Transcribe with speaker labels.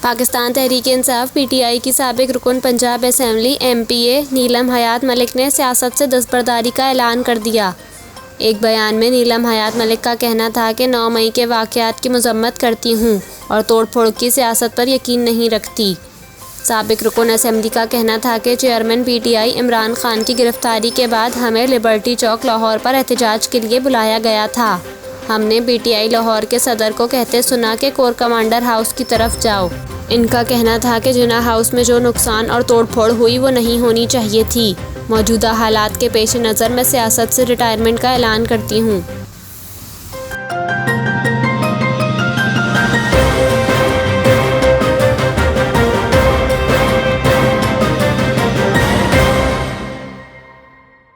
Speaker 1: Pakistan Tehreek-e-Insaf (PTI) की साबिक रुकन पंजाब असेंबली एमपीए नीलम हयात मलिक ने सियासत से दस्तबरदारी का ऐलान कर दिया। एक बयान में नीलम हयात मलिक का कहना था कि 9 मई के वाक़यात की मज़म्मत करती हूँ और तोड़-फोड़ की सियासत पर यकीन नहीं रखती। साबिक रुकन असेंबली का कहना था कि चेयरमैन पीटीआई इमरान खान की गिरफ्तारी के बाद हमें लिबर्टी चौक लाहौर पर एहतजाज के लिए बुलाया गया था। हमने पीटीआई लाहौर के सदर को कहते सुना कि कोर कमांडर हाउस की तरफ जाओ। इनका कहना था कि जिन्ना हाउस में जो नुकसान और तोड़-फोड़ हुई वो नहीं होनी चाहिए थी। मौजूदा हालात के पेश नज़र मैं सियासत से रिटायरमेंट का ऐलान करती हूँ।